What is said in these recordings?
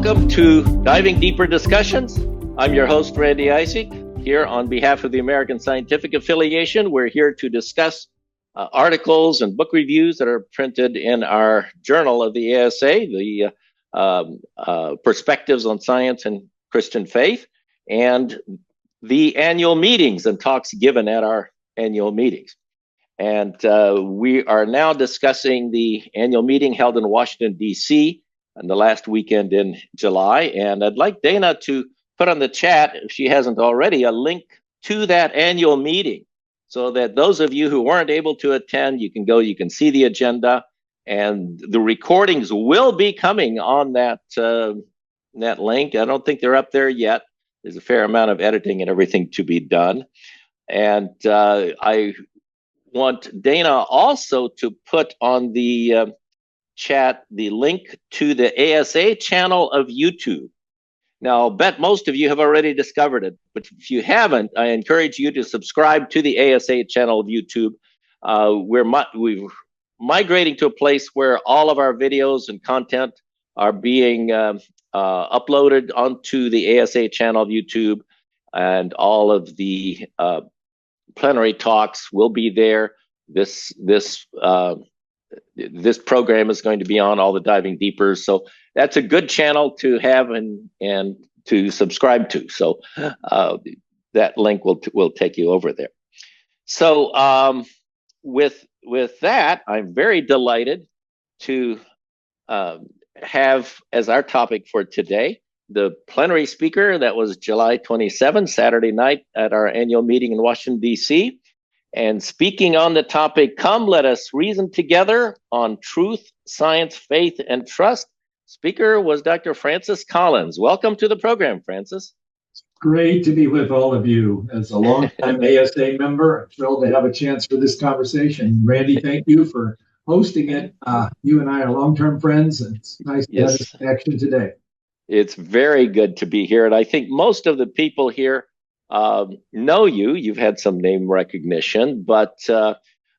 Welcome to Diving Deeper Discussions. I'm your host, Randy Isaac. Here on behalf of the American Scientific Affiliation, we're here to discuss articles and book reviews that are printed in our journal of the ASA, the Perspectives on Science and Christian Faith, and the annual meetings and talks given at our annual meetings. And we are now discussing the annual meeting held in Washington, D.C. on the last weekend in July. And I'd like Dana to put on the chat, if she hasn't already, a link to that annual meeting so that those of you who weren't able to attend, you can go, you can see the agenda, and the recordings will be coming on that, that link. I don't think they're up there yet. There's a fair amount of editing and everything to be done. And I want Dana also to put on the chat the link to the ASA channel of YouTube. Now, I'll bet most of you have already discovered it, but if you haven't, I encourage you to subscribe to the ASA channel of YouTube. We're migrating to a place where all of our videos and content are being uploaded onto the ASA channel of YouTube, and all of the plenary talks will be there. This program is going to be on all the Diving Deeper, so that's a good channel to have and to subscribe to. So that link will take you over there. So with that, I'm very delighted to have as our topic for today the plenary speaker that was July 27, Saturday night at our annual meeting in Washington, D.C. And speaking on the topic, "Come, let us reason together on truth, science, faith, and trust." Speaker was Dr. Francis Collins. Welcome to the program, Francis. Great to be with all of you. As a longtime ASA member, I'm thrilled to have a chance for this conversation. Randy, thank you for hosting it. You and I are long-term friends, and it's nice to have this connection today. It's very good to be here, and I think most of the people here know you. You've had some name recognition, but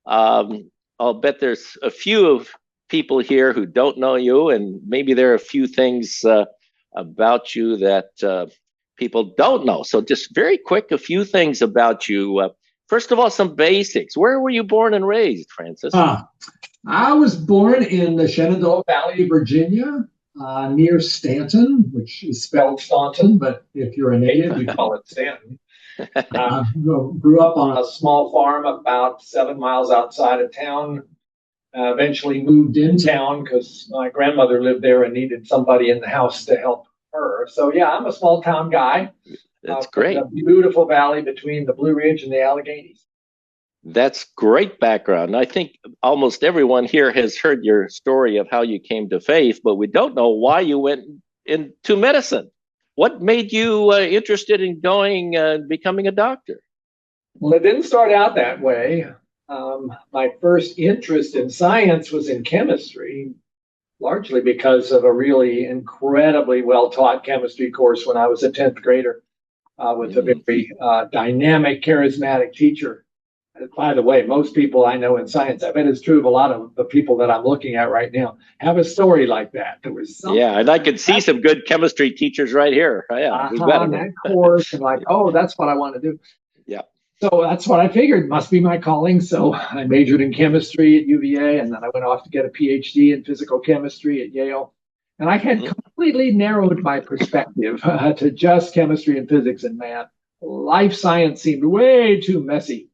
I'll bet there's a few of people here who don't know you, and maybe there are a few things about you that people don't know. So just very quick, a few things about you. First of all, some basics. Where were you born and raised, Francis? I was born in the Shenandoah Valley, Virginia, near Stanton, which is spelled Staunton, but if you're a native, you call it Stanton. Grew up on a small farm about 7 miles outside of town. Eventually moved in town because my grandmother lived there and needed somebody in the house to help her. So yeah, I'm a small town guy. That's great. A beautiful valley between the Blue Ridge and the Alleghenies. That's great background. I think almost everyone here has heard your story of how you came to faith, but we don't know why you went into medicine. What made you interested in going becoming a doctor? Well, it didn't start out that way. My first interest in science was in chemistry, largely because of a really incredibly well-taught chemistry course when I was a 10th grader with a very dynamic, charismatic teacher. By the way, most people I know in science, I bet it's true of a lot of the people that I'm looking at right now, have a story like that. There was yeah, and I could see some good chemistry teachers right here. Yeah, on that course, and like, oh, that's what I want to do. Yeah. So that's what I figured must be my calling. So I majored in chemistry at UVA, and then I went off to get a PhD in physical chemistry at Yale. And I had completely narrowed my perspective to just chemistry and physics and math. Life science seemed way too messy.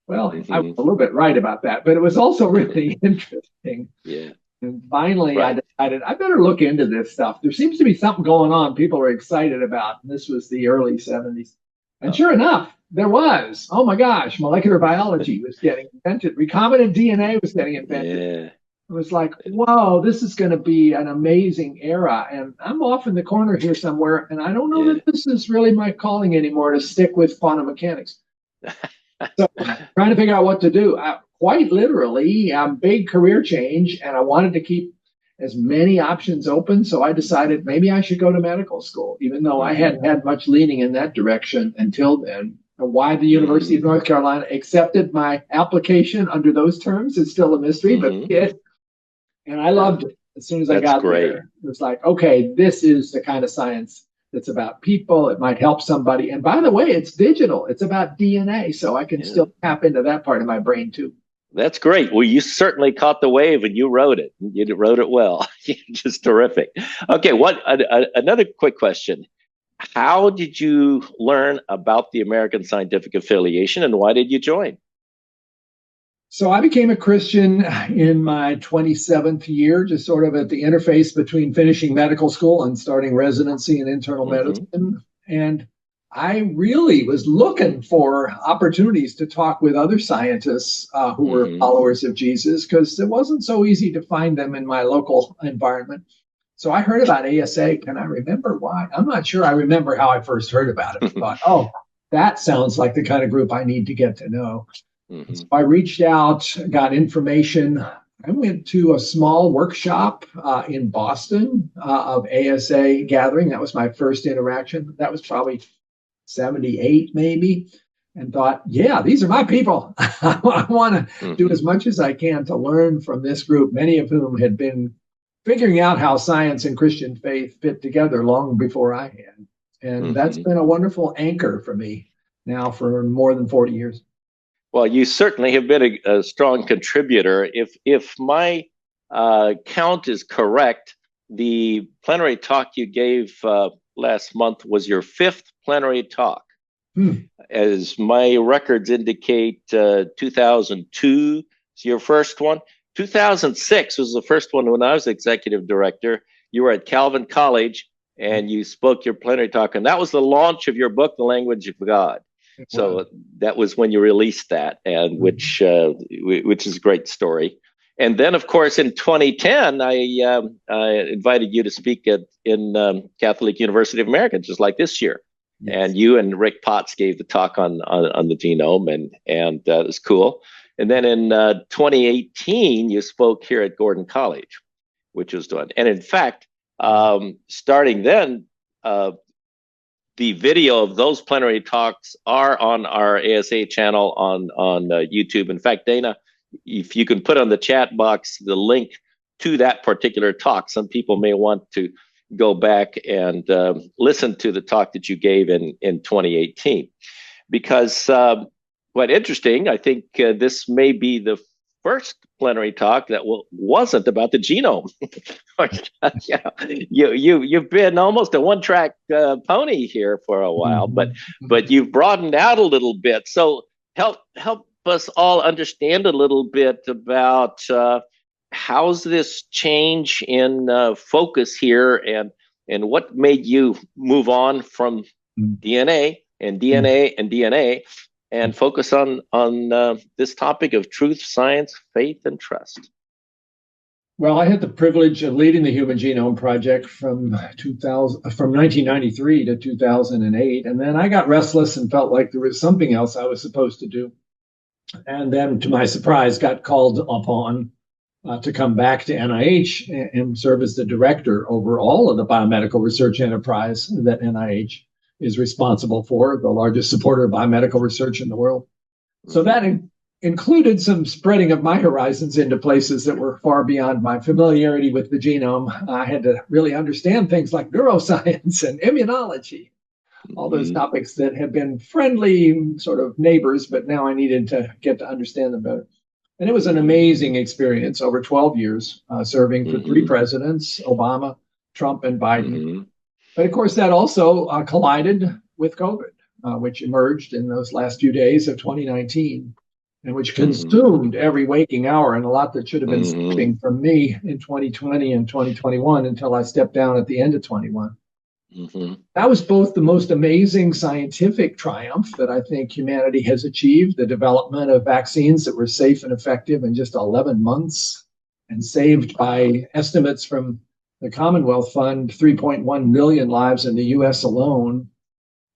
Well, I was a little bit right about that, but it was also really interesting. Yeah. And finally, I decided I better look into this stuff. There seems to be something going on people are excited about. And this was the early 70s. And sure enough, there was. Oh, my gosh, molecular biology was getting invented. Recombinant DNA was getting invented. Yeah. It was like, whoa, this is going to be an amazing era. And I'm off in the corner here somewhere, and I don't know that this is really my calling anymore to stick with quantum mechanics. So trying to figure out what to do. Quite literally, big career change, and I wanted to keep as many options open. So I decided maybe I should go to medical school, even though I hadn't had much leaning in that direction until then. Why the University of North Carolina accepted my application under those terms is still a mystery, but it did. And I loved it. As soon as I That's got great. there, it was like, okay, this is the kind of science that's about people. It might help somebody. And by the way, it's digital. It's about DNA. So I can still tap into that part of my brain too. That's great. Well, you certainly caught the wave and you wrote it. You wrote it well. Just terrific. Okay, another quick question. How did you learn about the American Scientific Affiliation and why did you join? So I became a Christian in my 27th year, just sort of at the interface between finishing medical school and starting residency in internal medicine. And I really was looking for opportunities to talk with other scientists who were followers of Jesus, because it wasn't so easy to find them in my local environment. So I heard about ASA. Can I remember why? I'm not sure I remember how I first heard about it. I thought, oh, that sounds like the kind of group I need to get to know. So I reached out, got information. I went to a small workshop in Boston of ASA gathering. That was my first interaction. That was probably 78 maybe, and thought, yeah, these are my people. I want to do as much as I can to learn from this group, many of whom had been figuring out how science and Christian faith fit together long before I had. And that's been a wonderful anchor for me now for more than 40 years. Well, you certainly have been a strong contributor. If my count is correct, the plenary talk you gave last month was your 5th plenary talk. As my records indicate, 2002 is your first one. 2006 was the first one when I was executive director. You were at Calvin College and you spoke your plenary talk, and that was the launch of your book, The Language of God. So that was when you released that, and which is a great story. And then, of course, in 2010, I invited you to speak in Catholic University of America, just like this year. Yes. And you and Rick Potts gave the talk on the genome, and that was cool. And then in 2018, you spoke here at Gordon College, which was done. And in fact, starting then, the video of those plenary talks are on our ASA channel on YouTube. In fact, Dana, if you can put on the chat box the link to that particular talk, some people may want to go back and listen to the talk that you gave in 2018. Because quite interesting, I think this may be the first plenary talk that wasn't about the genome. You've been almost a one-track pony here for a while, but you've broadened out a little bit. So help us all understand a little bit about how's this change in focus here, and what made you move on from DNA and DNA and DNA and focus on this topic of truth, science, faith, and trust. Well, I had the privilege of leading the Human Genome Project from 1993 to 2008, and then I got restless and felt like there was something else I was supposed to do. And then, to my surprise, got called upon to come back to NIH and serve as the director over all of the biomedical research enterprise that NIH is responsible for, the largest supporter of biomedical research in the world. So that included some spreading of my horizons into places that were far beyond my familiarity with the genome. I had to really understand things like neuroscience and immunology, all those topics that have been friendly sort of neighbors, but now I needed to get to understand them better. And it was an amazing experience over 12 years, serving for 3 presidents, Obama, Trump, and Biden. But of course, that also collided with COVID, which emerged in those last few days of 2019, and which consumed every waking hour, and a lot that should have been sleeping from me in 2020 and 2021 until I stepped down at the end of 21. That was both the most amazing scientific triumph that I think humanity has achieved, the development of vaccines that were safe and effective in just 11 months and saved, by estimates from the Commonwealth Fund, 3.1 million lives in the US alone.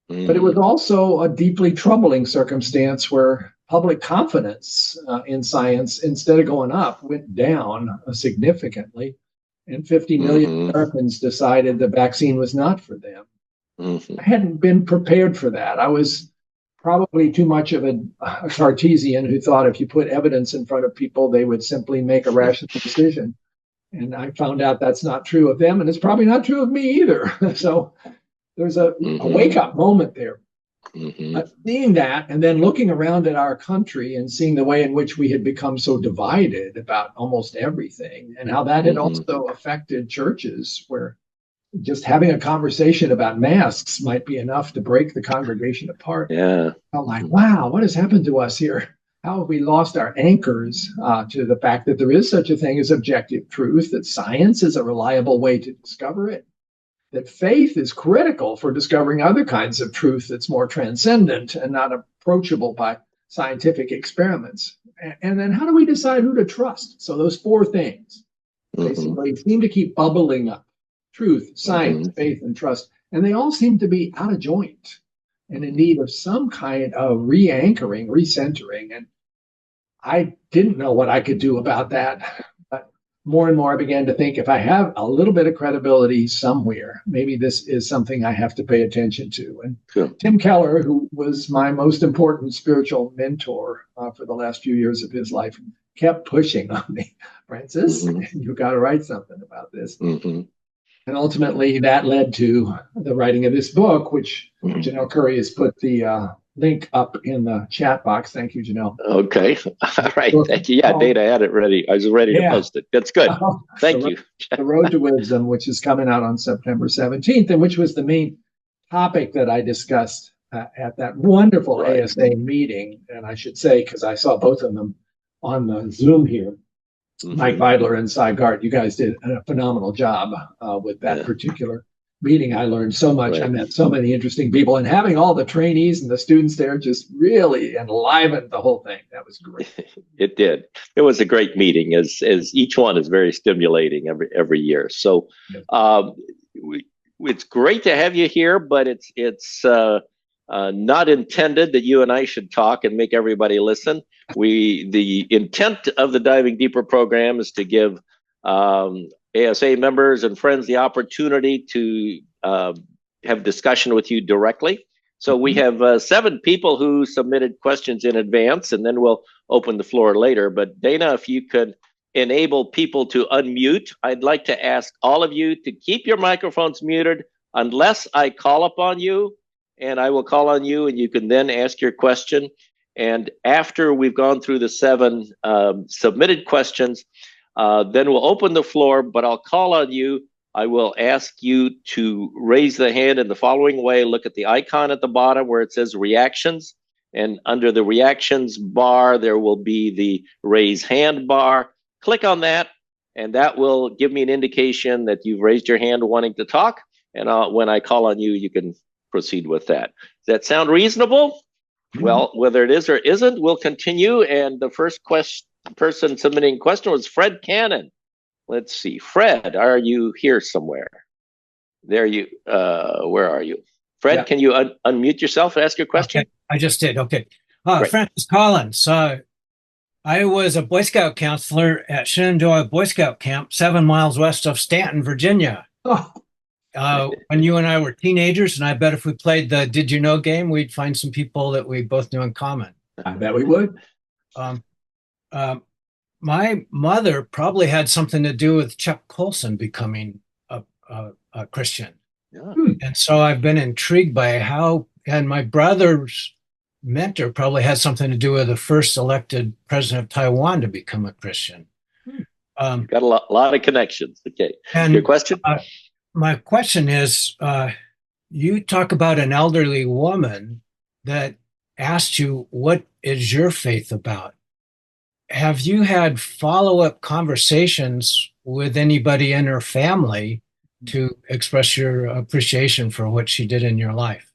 But it was also a deeply troubling circumstance where public confidence in science, instead of going up, went down significantly. And 50 million Americans decided the vaccine was not for them. I hadn't been prepared for that. I was probably too much of a Cartesian who thought if you put evidence in front of people, they would simply make a rational decision. And I found out that's not true of them, and it's probably not true of me either. So there's a wake-up moment there. Seeing that, and then looking around at our country and seeing the way in which we had become so divided about almost everything, and how that had also affected churches, where just having a conversation about masks might be enough to break the congregation apart. Yeah. I'm like, wow, what has happened to us here? How have we lost our anchors to the fact that there is such a thing as objective truth, that science is a reliable way to discover it, that faith is critical for discovering other kinds of truth that's more transcendent and not approachable by scientific experiments. And then how do we decide who to trust? So those four things basically seem to keep bubbling up: truth, science, faith, and trust. And they all seem to be out of joint and in need of some kind of re-anchoring, recentering. And I didn't know what I could do about that. But more and more I began to think, if I have a little bit of credibility somewhere, maybe this is something I have to pay attention to. And Tim Keller, who was my most important spiritual mentor for the last few years of his life, kept pushing on me. Francis, you've got to write something about this. And ultimately, that led to the writing of this book, which Janelle Curry has put the link up in the chat box. Thank you, Janelle. Okay. All right. Thank you. Yeah, Dana had it ready. I was ready to post it. That's good. Thank you. The Road to Wisdom, which is coming out on September 17th, and which was the main topic that I discussed at that wonderful ASA meeting. And I should say, because I saw both of them on the Zoom here, Mike Vidler and Cy Gart, you guys did a phenomenal job with that particular meeting. I learned so much. I met so many interesting people, and having all the trainees and the students there just really enlivened the whole thing. That was great. It did. It was a great meeting, as each one is very stimulating every year. So it's great to have you here, but it's not intended that you and I should talk and make everybody listen. The intent of the Diving Deeper program is to give ASA members and friends the opportunity to have discussion with you directly. So we have 7 people who submitted questions in advance, and then we'll open the floor later. But Dana, if you could enable people to unmute, I'd like to ask all of you to keep your microphones muted unless I call upon you. And I will call on you, and you can then ask your question. And after we've gone through the 7 submitted questions, then we'll open the floor, but I'll call on you. I will ask you to raise the hand in the following way. Look at the icon at the bottom where it says reactions. And under the reactions bar, there will be the raise hand bar. Click on that, and that will give me an indication that you've raised your hand wanting to talk. And when I call on you, you can proceed with that. Does that sound reasonable? Well, whether it is or isn't, we'll continue. And the first person submitting question was Fred Cannon. Let's see. Fred, are you here somewhere? There you, where are you? Fred, can you unmute yourself and ask your question? Okay. I just did. Okay. Francis Collins. I was a Boy Scout counselor at Shenandoah Boy Scout Camp, 7 miles west of Stanton, Virginia. When you and I were teenagers, and I bet if we played the Did You Know game, we'd find some people that we both knew in common. I bet we would. My mother probably had something to do with Chuck Colson becoming a Christian. Yeah. And so I've been intrigued by how, and my brother's mentor probably had something to do with the first elected president of Taiwan to become a Christian. Got a lot of connections. Okay. And your question? My question is, you talk about an elderly woman that asked you, what is your faith about? Have you had follow-up conversations with anybody in her family to express your appreciation for what she did in your life?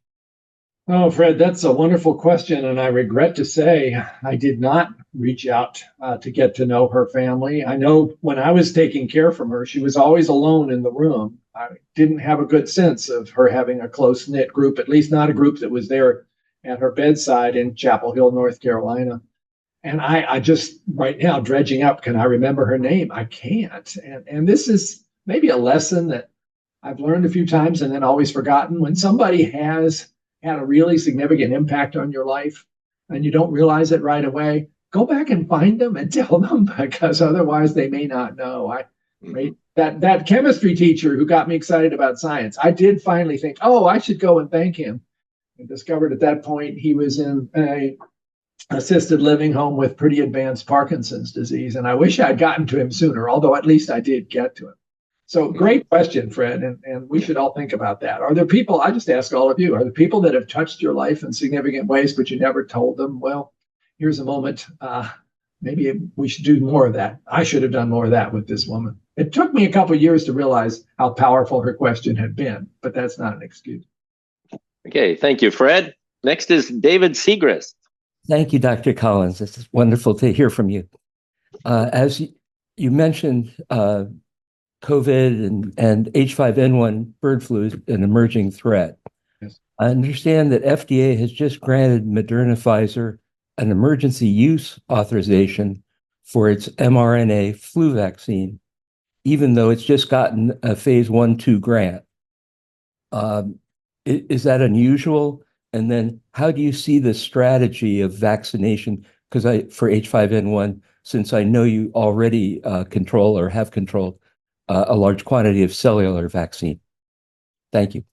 Oh, Fred, that's a wonderful question. And I regret to say I did not reach out to get to know her family. I know when I was taking care from her, she was always alone in the room. I didn't have a good sense of her having a close-knit group, at least not a group that was there at her bedside in Chapel Hill, North Carolina. And I just right now dredging up, can I remember her name? I can't. And this is maybe a lesson that I've learned a few times and then always forgotten. When somebody has had a really significant impact on your life and you don't realize it right away, go back and find them and tell them, because otherwise they may not know. right? That chemistry teacher who got me excited about science, I did finally think, oh, I should go and thank him. I discovered at that point he was in a assisted living home with pretty advanced Parkinson's disease. And I wish I'd gotten to him sooner, although at least I did get to him. So great question, Fred. And we should all think about that. Are there people, I just ask all of you, are there people that have touched your life in significant ways, but you never told them? Well, here's a moment. Maybe we should do more of that. I should have done more of that with this woman. It took me a couple of years to realize how powerful her question had been, but that's not an excuse. Okay, thank you, Fred. Next is David Segrist. Thank you, Dr. Collins. This is wonderful to hear from you. As you mentioned, COVID and H5N1 bird flu is an emerging threat. Yes. I understand that FDA has just granted Moderna Pfizer an emergency use authorization for its mRNA flu vaccine, even though it's just gotten a phase 1/2 grant. Is that unusual? And then how do you see the strategy of vaccination? Because for H5N1, since I know you already control or have controlled a large quantity of cellular vaccine. Thank you.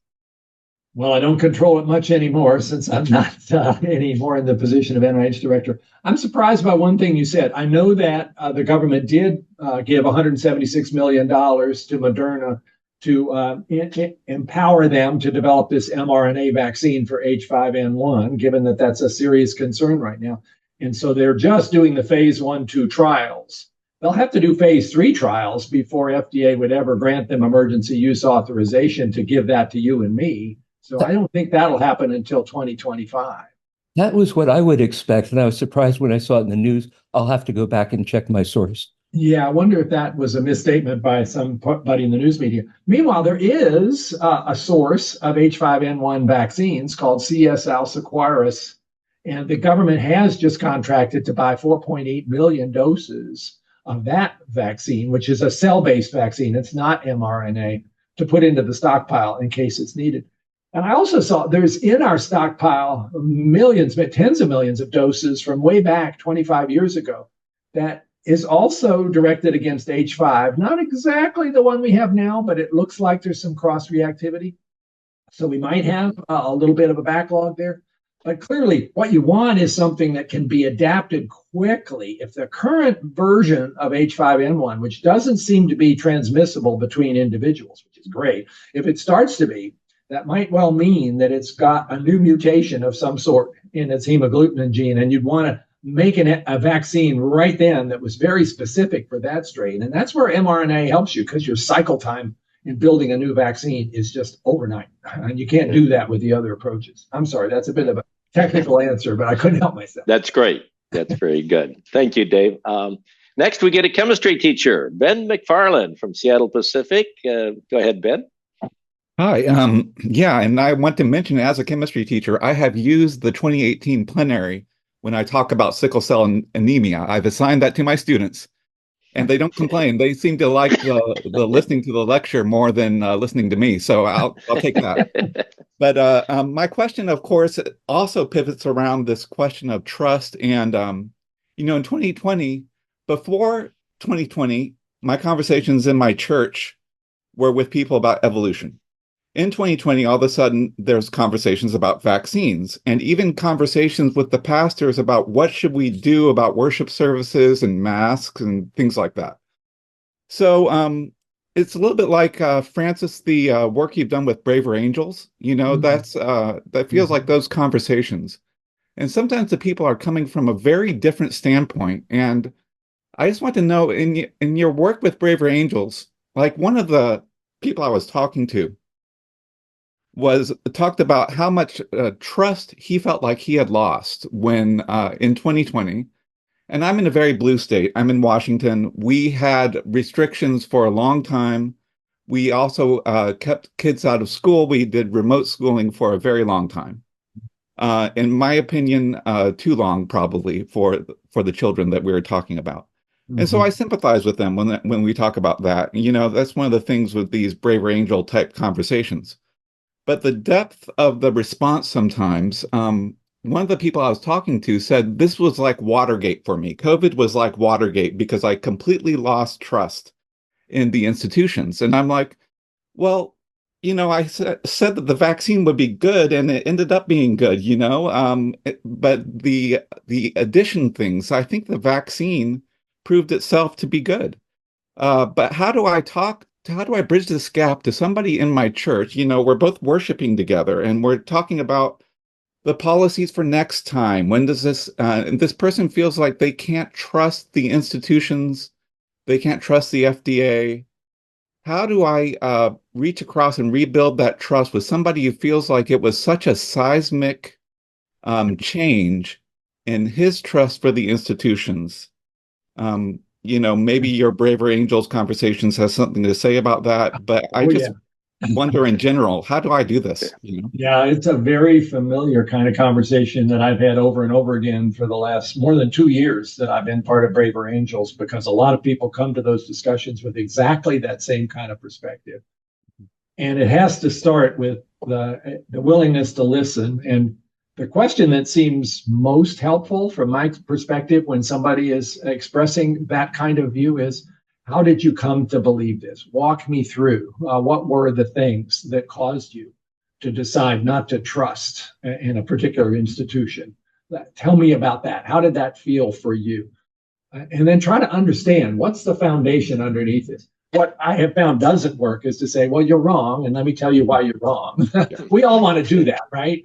Well, I don't control it much anymore since I'm not anymore in the position of NIH director. I'm surprised by one thing you said. I know that the government did give $176 million to Moderna to empower them to develop this mRNA vaccine for H5N1, given that that's a serious concern right now. And so they're just doing the phase 1/2 trials. They'll have to do phase 3 trials before FDA would ever grant them emergency use authorization to give that to you and me. So I don't think that'll happen until 2025. That was what I would expect. And I was surprised when I saw it in the news. I'll have to go back and check my source. Yeah, I wonder if that was a misstatement by somebody in the news media. Meanwhile, there is a source of H5N1 vaccines called CSL Seqirus, and the government has just contracted to buy 4.8 million doses of that vaccine, which is a cell-based vaccine. It's not mRNA, to put into the stockpile in case it's needed. And I also saw there's in our stockpile millions, tens of millions of doses from way back 25 years ago that is also directed against H5. Not exactly the one we have now, but it looks like there's some cross-reactivity. So we might have a little bit of a backlog there. But clearly, what you want is something that can be adapted quickly. If the current version of H5N1, which doesn't seem to be transmissible between individuals, which is great, if it starts to be, that might well mean that it's got a new mutation of some sort in its hemagglutinin gene, and you'd want to make a vaccine right then that was very specific for that strain. And that's where mRNA helps you, because your cycle time in building a new vaccine is just overnight. And you can't do that with the other approaches. I'm sorry, that's a bit of a technical answer, but I couldn't help myself. That's great. That's very good. Thank you, Dave. Next, we get a chemistry teacher, Ben McFarland from Seattle Pacific. Go ahead, Ben. Hi. Yeah, and I want to mention, as a chemistry teacher, I have used the 2018 plenary when I talk about sickle cell anemia. I've assigned that to my students, and they don't complain. They seem to like the listening to the lecture more than listening to me. So I'll take that. But my question, of course, also pivots around this question of trust. And in 2020, before 2020, my conversations in my church were with people about evolution. In 2020, all of a sudden, there's conversations about vaccines, and even conversations with the pastors about what should we do about worship services and masks and things like that. So it's a little bit like, Francis, the work you've done with Braver Angels. That feels like those conversations. And sometimes the people are coming from a very different standpoint. And I just want to know, in your work with Braver Angels, like, one of the people I was talking to talked about how much trust he felt like he had lost when in 2020, and I'm in a very blue state. I'm in Washington. We had restrictions for a long time. We also kept kids out of school. We did remote schooling for a very long time. In my opinion, too long probably for the children that we were talking about. Mm-hmm. And so I sympathize with them when we talk about that. That's one of the things with these Braver Angel type conversations. But the depth of the response sometimes, one of the people I was talking to said, this was like Watergate for me. COVID was like Watergate because I completely lost trust. in the institutions. And I'm like, well, I said that the vaccine would be good, and it ended up being good, but the addition things, I think the vaccine proved itself to be good. But how do I bridge this gap to somebody in my church? We're both worshiping together and we're talking about the policies for next time. When does and this person feels like they can't trust the institutions, they can't trust the FDA. How do I reach across and rebuild that trust with somebody who feels like it was such a seismic change in his trust for the institutions? Maybe your Braver Angels conversations has something to say about that, but I just wonder in general, how do I do this? Yeah, it's a very familiar kind of conversation that I've had over and over again for the last more than 2 years that I've been part of Braver Angels, because a lot of people come to those discussions with exactly that same kind of perspective. And it has to start with the willingness to listen. And the question that seems most helpful from my perspective when somebody is expressing that kind of view is, how did you come to believe this? Walk me through. What were the things that caused you to decide not to trust in a particular institution? Tell me about that. How did that feel for you? And then try to understand what's the foundation underneath it. What I have found doesn't work is to say, well, you're wrong, and let me tell you why you're wrong. We all want to do that, right?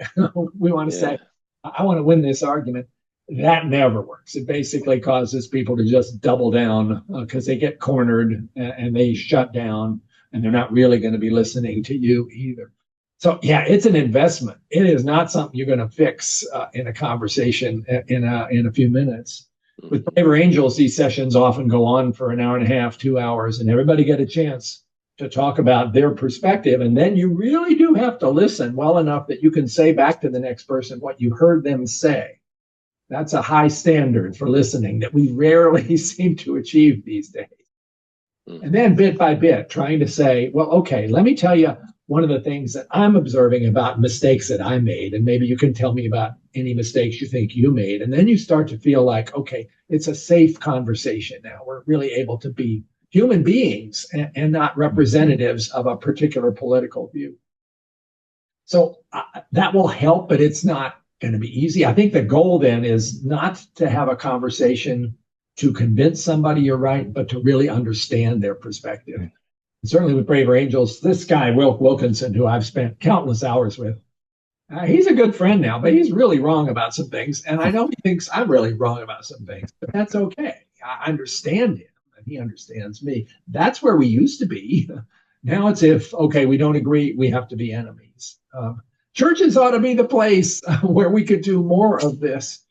We want to say, I want to win this argument. That never works. It basically causes people to just double down because they get cornered and they shut down, and they're not really going to be listening to you either. So yeah, it's an investment. It is not something you're going to fix in a conversation in a few minutes. With Braver Angels, these sessions often go on for an hour and a half, 2 hours, and everybody get a chance to talk about their perspective. And then you really do have to listen well enough that you can say back to the next person what you heard them say. That's a high standard for listening that we rarely seem to achieve these days. And then bit by bit, trying to say, well, okay, let me tell you one of the things that I'm observing about mistakes that I made, and maybe you can tell me about any mistakes you think you made. And then you start to feel like, okay, it's a safe conversation now. We're really able to be human beings and not representatives of a particular political view. So that will help, but it's not going to be easy. I think the goal then is not to have a conversation to convince somebody you're right, but to really understand their perspective. And certainly with Braver Angels, this guy, Wilk Wilkinson, who I've spent countless hours with, he's a good friend now, but he's really wrong about some things. And I know he thinks I'm really wrong about some things, but that's okay. I understand him and he understands me. That's where we used to be. Now it's okay, we don't agree, we have to be enemies. Churches ought to be the place where we could do more of this,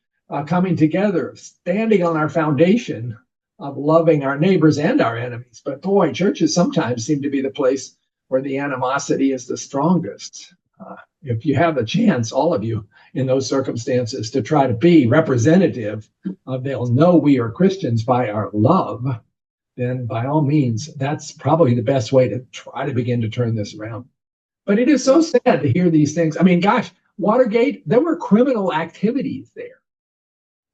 coming together, standing on our foundation of loving our neighbors and our enemies. But boy, churches sometimes seem to be the place where the animosity is the strongest. If you have a chance, all of you in those circumstances, to try to be representative of, they'll know we are Christians by our love, then by all means, that's probably the best way to try to begin to turn this around. But it is so sad to hear these things. I mean, gosh, Watergate, there were criminal activities there.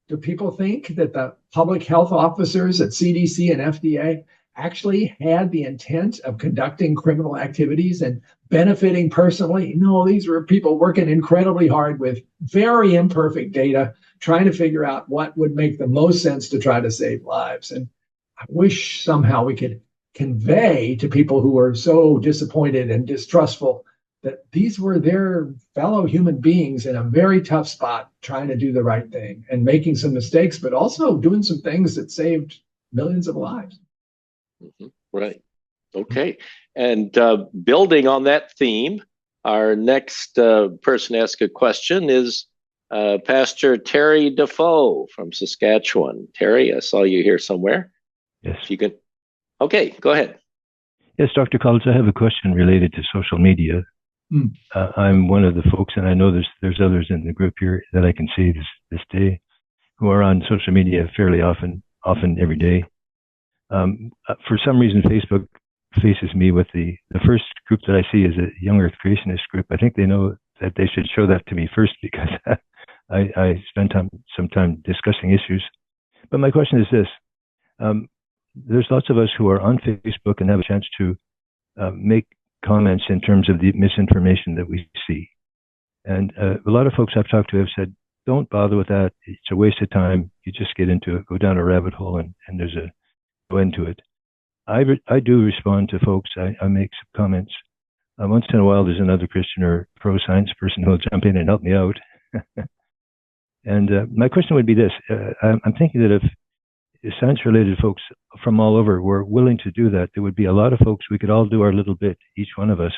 Do people think that the public health officers at CDC and FDA actually had the intent of conducting criminal activities and benefiting personally? No, these were people working incredibly hard with very imperfect data, trying to figure out what would make the most sense to try to save lives. And I wish somehow we could convey to people who are so disappointed and distrustful that these were their fellow human beings in a very tough spot, trying to do the right thing and making some mistakes, but also doing some things that saved millions of lives. Right. Okay. And building on that theme, our next person to ask a question is Pastor Terry Defoe from Saskatchewan. Terry, I saw you here somewhere. Yes. If you can. Okay, go ahead. Yes, Dr. Collins, I have a question related to social media. I'm one of the folks, and I know there's others in the group here that I can see this day, who are on social media fairly often every day. For some reason, Facebook faces me with the first group that I see is a young Earth creationist group. I think they know that they should show that to me first, because I spend some time discussing issues. But my question is this. there's lots of us who are on Facebook and have a chance to make comments in terms of the misinformation that we see. And a lot of folks I've talked to have said, don't bother with that. It's a waste of time. You just get into it, go down a rabbit hole, and there's a go into it. I do respond to folks. I make some comments. Once in a while, there's another Christian or pro-science person who will jump in and help me out. And my question would be this. I'm thinking that if science-related folks from all over were willing to do that, there would be a lot of folks. We could all do our little bit, each one of us,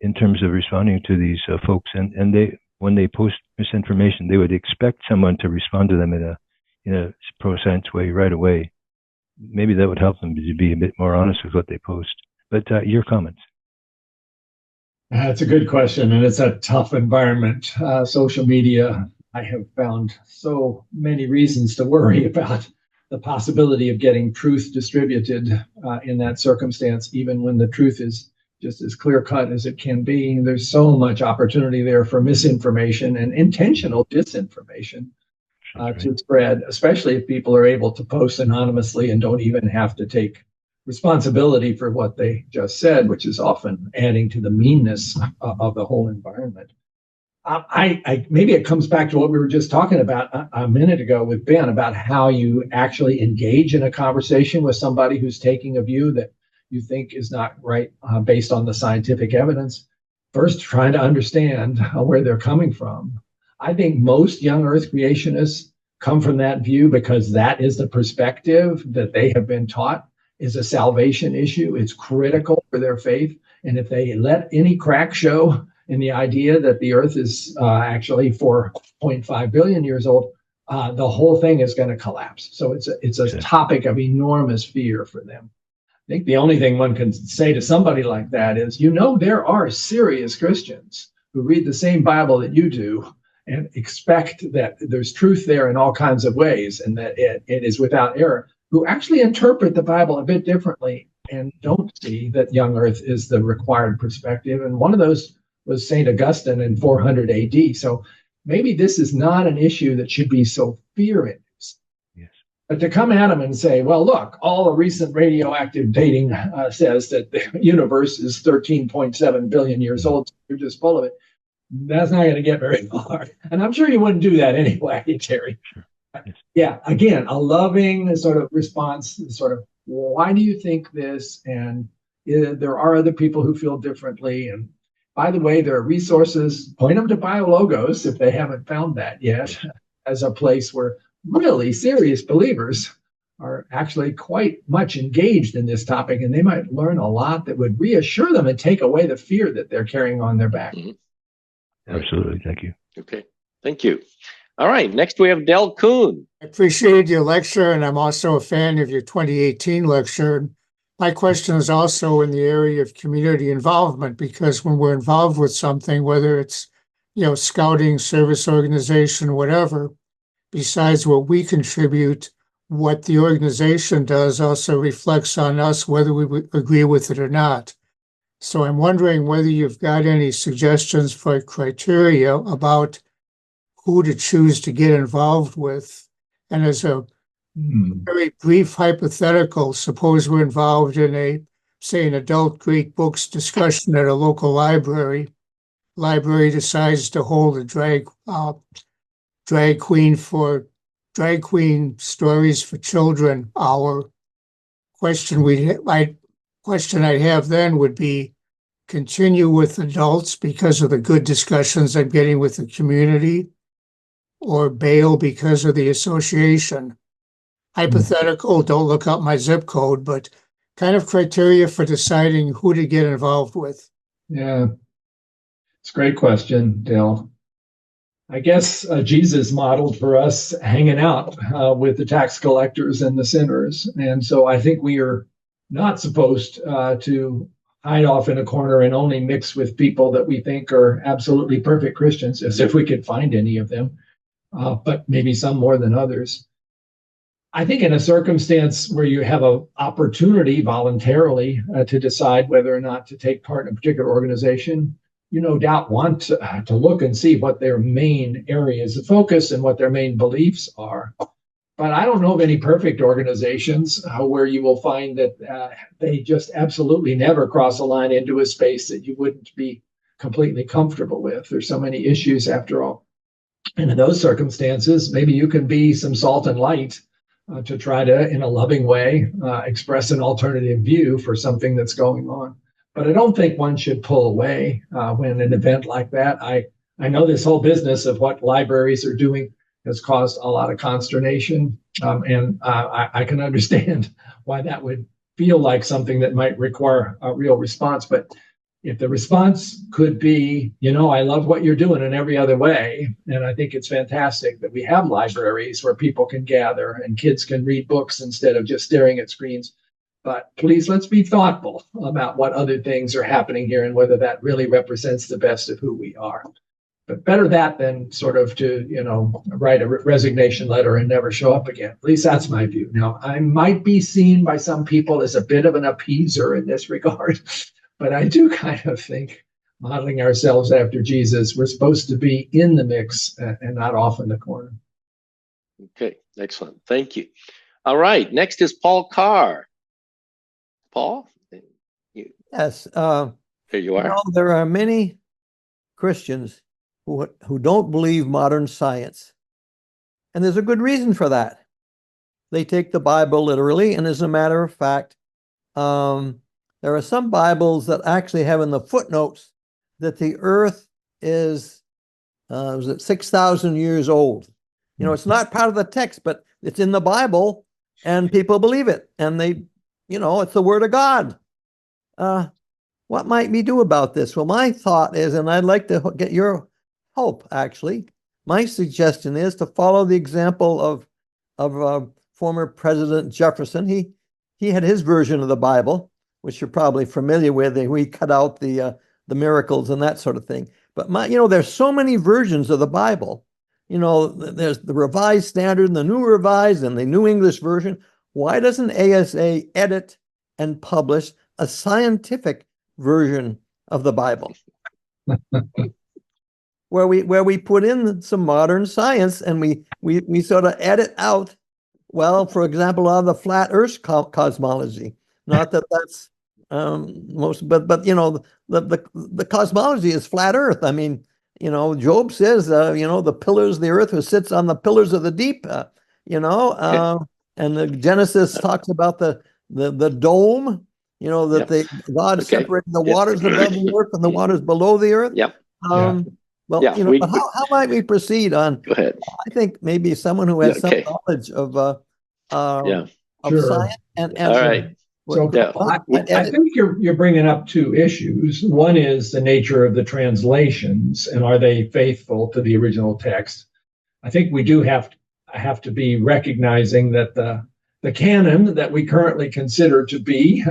in terms of responding to these folks. And they, when they post misinformation, they would expect someone to respond to them in a pro-science way right away. Maybe that would help them to be a bit more honest with what they post. But your comments. That's a good question, and it's a tough environment. Social media, I have found so many reasons to worry about the possibility of getting truth distributed in that circumstance, even when the truth is just as clear-cut as it can be. There's so much opportunity there for misinformation and intentional disinformation to spread, especially if people are able to post anonymously and don't even have to take responsibility for what they just said, which is often adding to the meanness of the whole environment. Maybe it comes back to what we were just talking about a minute ago with Ben about how you actually engage in a conversation with somebody who's taking a view that you think is not right based on the scientific evidence. First, trying to understand where they're coming from. I think most young Earth creationists come from that view because that is the perspective that they have been taught is a salvation issue. It's critical for their faith. And if they let any crack show in the idea that the Earth is actually 4.5 billion years old, the whole thing is going to collapse. So it's a topic of enormous fear for them. I think the only thing one can say to somebody like that is, there are serious Christians who read the same Bible that you do and expect that there's truth there in all kinds of ways and that it is without error, who actually interpret the Bible a bit differently and don't see that young Earth is the required perspective. And one of those was St. Augustine in 400 AD. So maybe this is not an issue that should be so fear-inducing. Yes. But to come at them and say, well, look, all the recent radioactive dating says that the universe is 13.7 billion years old. So you're just full of it. That's not going to get very far. And I'm sure you wouldn't do that anyway, Terry. Sure. Yes. Yeah, again, a loving sort of response, sort of, why do you think this? And there are other people who feel differently. And by the way, there are resources, point them to BioLogos if they haven't found that yet, as a place where really serious believers are actually quite much engaged in this topic, and they might learn a lot that would reassure them and take away the fear that they're carrying on their back. Mm-hmm. Absolutely. Thank you. Okay. Thank you. All right. Next, we have Del Kuhn. I appreciated your lecture, and I'm also a fan of your 2018 lecture. My question is also in the area of community involvement, because when we're involved with something, whether it's, scouting, service organization, whatever, besides what we contribute, what the organization does also reflects on us, whether we agree with it or not. So I'm wondering whether you've got any suggestions for criteria about who to choose to get involved with. And as a very brief hypothetical, suppose we're involved in an adult Greek books discussion at a local library. Library decides to hold a drag queen stories for children hour. Question I'd have then would be, continue with adults because of the good discussions I'm getting with the community, or bail because of the association. Hypothetical, don't look up my zip code, but kind of criteria for deciding who to get involved with. Yeah, it's a great question, Dale. I guess Jesus modeled for us hanging out with the tax collectors and the sinners. And so I think we are not supposed to hide off in a corner and only mix with people that we think are absolutely perfect Christians, as if we could find any of them, but maybe some more than others. I think in a circumstance where you have an opportunity voluntarily to decide whether or not to take part in a particular organization, you no doubt want to look and see what their main areas of focus and what their main beliefs are. But I don't know of any perfect organizations where you will find that they just absolutely never cross a line into a space that you wouldn't be completely comfortable with. There's so many issues after all. And in those circumstances, maybe you can be some salt and light to try to, in a loving way, express an alternative view for something that's going on. But I don't think one should pull away when an event like that. I know this whole business of what libraries are doing has caused a lot of consternation, and I can understand why that would feel like something that might require a real response. But if the response could be, I love what you're doing in every other way, and I think it's fantastic that we have libraries where people can gather and kids can read books instead of just staring at screens. But please, let's be thoughtful about what other things are happening here and whether that really represents the best of who we are. But better that than sort of to, write a resignation letter and never show up again. At least that's my view. Now, I might be seen by some people as a bit of an appeaser in this regard. But I do kind of think, modeling ourselves after Jesus, we're supposed to be in the mix and not off in the corner. Okay, excellent. Thank you. All right, next is Paul Carr. Paul? Yes. There you are. There are many Christians who don't believe modern science. And there's a good reason for that. They take the Bible literally, and as a matter of fact, there are some Bibles that actually have in the footnotes that the earth is 6,000 years old. It's not part of the text, but it's in the Bible and people believe it. And they, it's the word of God. What might we do about this? Well, my thought is, and I'd like to get your help actually, my suggestion is to follow the example of former President Jefferson. He had his version of the Bible, which you're probably familiar with. We cut out the miracles and that sort of thing. But there's so many versions of the Bible. There's the Revised Standard and the New Revised and the New English Version. Why doesn't ASA edit and publish a scientific version of the Bible where we put in some modern science and we sort of edit out, well, for example, of the flat Earth cosmology. Not that that's most, but the cosmology is flat Earth. I mean, Job says, the pillars of the earth who sits on the pillars of the deep. And the Genesis talks about the dome. God separated the waters above the earth and the waters below the earth. Yep. Well, but how might we proceed on? Go ahead. I think maybe someone who has some knowledge of science and all right. So I think you're bringing up two issues. One is the nature of the translations and are they faithful to the original text? I think we do have to be recognizing that the canon that we currently consider to be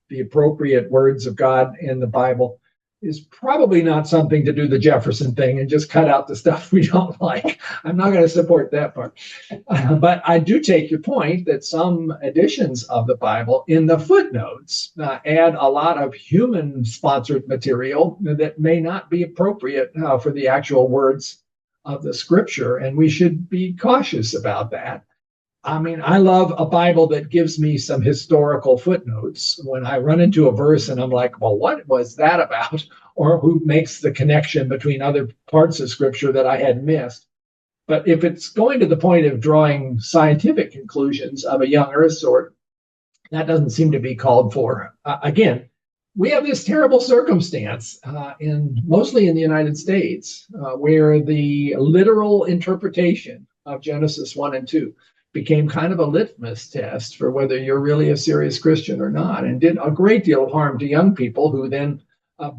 the appropriate words of God in the Bible is probably not something to do the Jefferson thing and just cut out the stuff we don't like. I'm not going to support that part. But I do take your point that some editions of the Bible in the footnotes add a lot of human-sponsored material that may not be appropriate for the actual words of the scripture, and we should be cautious about that. I mean, I love a Bible that gives me some historical footnotes when I run into a verse and I'm like, well, what was that about? Or who makes the connection between other parts of scripture that I had missed? But if it's going to the point of drawing scientific conclusions of a young earth sort, that doesn't seem to be called for. Again, we have this terrible circumstance mostly in the United States where the literal interpretation of Genesis 1 and 2 became kind of a litmus test for whether you're really a serious Christian or not, and did a great deal of harm to young people who then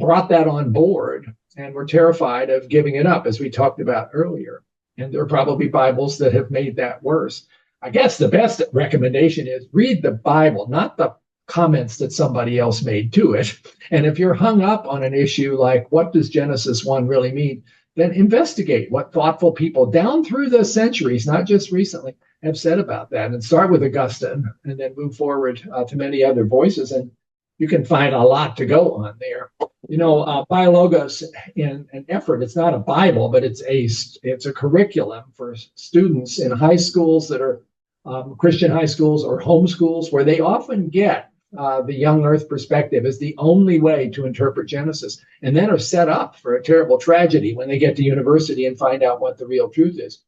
brought that on board and were terrified of giving it up, as we talked about earlier. And there are probably Bibles that have made that worse. I guess the best recommendation is read the Bible, not the comments that somebody else made to it. And if you're hung up on an issue like, what does Genesis 1 really mean? Then investigate what thoughtful people down through the centuries, not just recently, have said about that, and start with Augustine and then move forward to many other voices. And you can find a lot to go on there. Biologos in an effort, it's not a Bible, but it's a curriculum for students in high schools that are Christian high schools or homeschools, where they often get the young earth perspective as the only way to interpret Genesis, and then are set up for a terrible tragedy when they get to university and find out what the real truth is.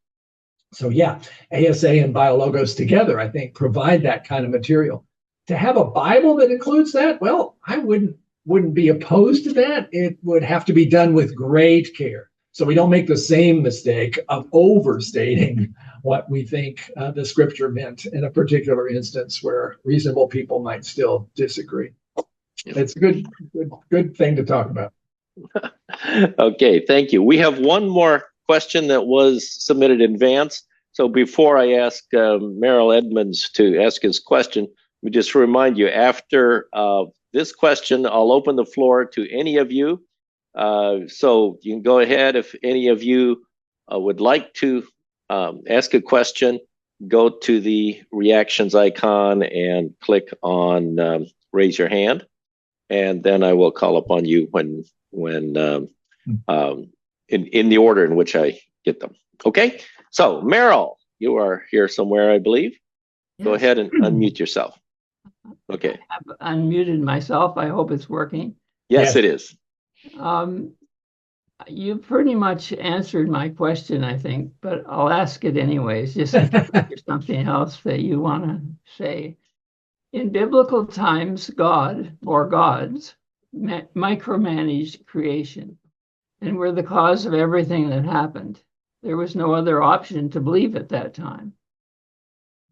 So yeah, ASA and BioLogos together, I think, provide that kind of material. To have a Bible that includes that, well, I wouldn't be opposed to that. It would have to be done with great care, so we don't make the same mistake of overstating what we think the scripture meant in a particular instance where reasonable people might still disagree. It's a good thing to talk about. Okay, thank you. We have one more question that was submitted in advance. So before I ask Merrill Edmonds to ask his question, we just remind you, after this question, I'll open the floor to any of you. So you can go ahead if any of you would like to ask a question, go to the reactions icon and click on raise your hand. And then I will call upon you when in the order in which I get them. Okay, so Merrill, you are here somewhere, I believe. Yes. Go ahead and unmute yourself. Okay. I've unmuted myself. I hope it's working. Yes, it is. You pretty much answered my question, I think, but I'll ask it anyways, just in case there's something else that you want to say. In biblical times, God or gods micromanaged creation and were the cause of everything that happened. There was no other option to believe at that time.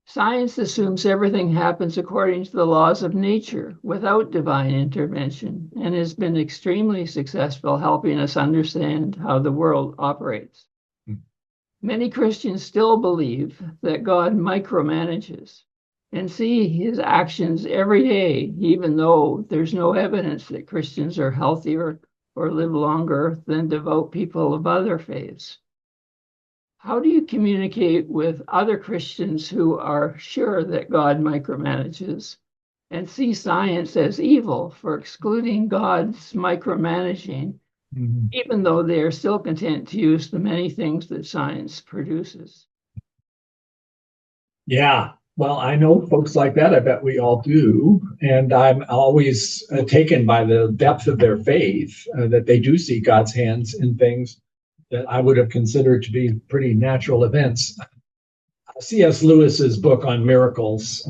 Science assumes everything happens according to the laws of nature without divine intervention and has been extremely successful helping us understand how the world operates. Many Christians still believe that God micromanages and see his actions every day, even though there's no evidence that Christians are healthier or live longer than devout people of other faiths. How do you communicate with other Christians who are sure that God micromanages and see science as evil for excluding God's micromanaging, even though they are still content to use the many things that science produces? Yeah, well, I know folks like that. I bet we all do. And I'm always taken by the depth of their faith, that they do see God's hands in things that I would have considered to be pretty natural events. C.S. Lewis's book on miracles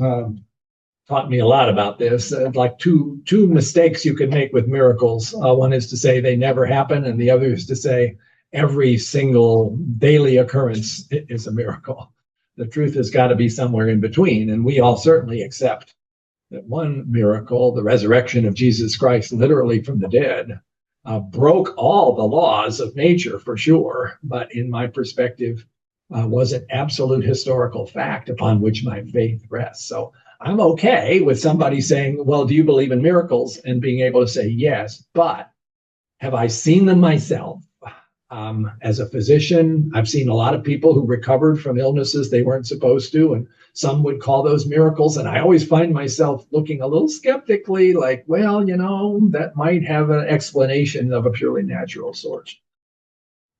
taught me a lot about this. Like two mistakes you can make with miracles. One is to say they never happen, and the other is to say every single daily occurrence is a miracle. The truth has got to be somewhere in between, and we all certainly accept that one miracle, the resurrection of Jesus Christ literally from the dead, broke all the laws of nature for sure, but in my perspective, was an absolute historical fact upon which my faith rests. So I'm okay with somebody saying, well, do you believe in miracles? And being able to say yes, but have I seen them myself? As a physician, I've seen a lot of people who recovered from illnesses they weren't supposed to, and some would call those miracles. And I always find myself looking a little skeptically, like, well, that might have an explanation of a purely natural sort.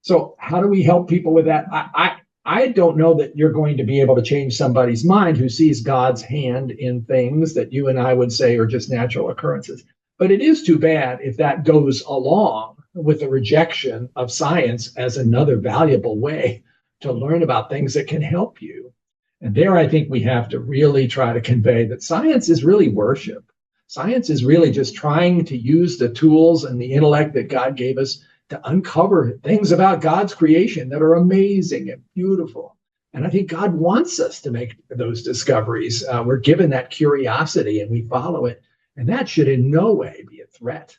So how do we help people with that? I don't know that you're going to be able to change somebody's mind who sees God's hand in things that you and I would say are just natural occurrences. But it is too bad if that goes along with the rejection of science as another valuable way to learn about things that can help you. And there, I think we have to really try to convey that science is really worship. Science is really just trying to use the tools and the intellect that God gave us to uncover things about God's creation that are amazing and beautiful. And I think God wants us to make those discoveries. We're given that curiosity and we follow it. And that should in no way be a threat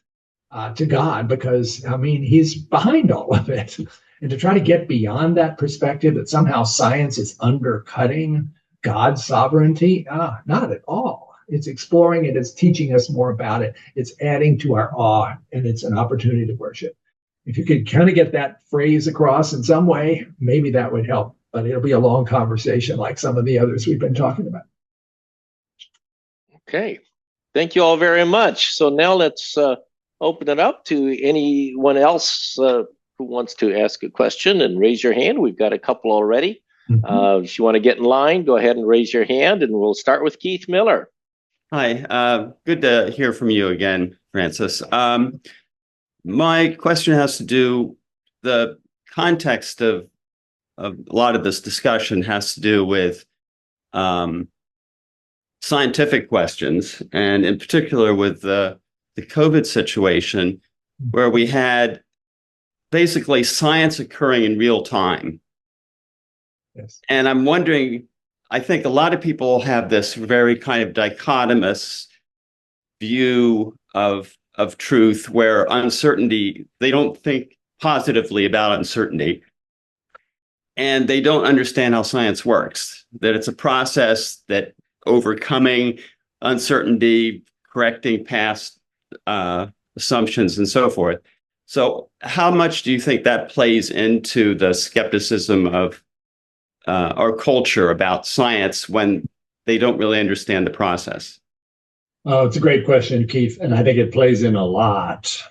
to God, because, he's behind all of it. And to try to get beyond that perspective that somehow science is undercutting God's sovereignty, not at all. It's exploring it. It's teaching us more about it. It's adding to our awe, and it's an opportunity to worship. If you could kind of get that phrase across in some way, maybe that would help. But it'll be a long conversation like some of the others we've been talking about. Okay. Thank you all very much. So now let's open it up to anyone else who wants to ask a question and raise your hand. We've got a couple already. If you want to get in line, go ahead and raise your hand, and we'll start with Keith Miller. Hi, good to hear from you again, Francis. My question has to do, the context of a lot of this discussion has to do with scientific questions, and in particular with the COVID situation, where we had basically science occurring in real time. Yes. And I'm wondering, I think a lot of people have this very kind of dichotomous view of truth, where uncertainty, they don't think positively about uncertainty, and they don't understand how science works, that it's a process that overcoming uncertainty, correcting past assumptions, and so forth. So how much do you think that plays into the skepticism of our culture about science when they don't really understand the process? Oh, it's a great question, Keith, and I think it plays in a lot.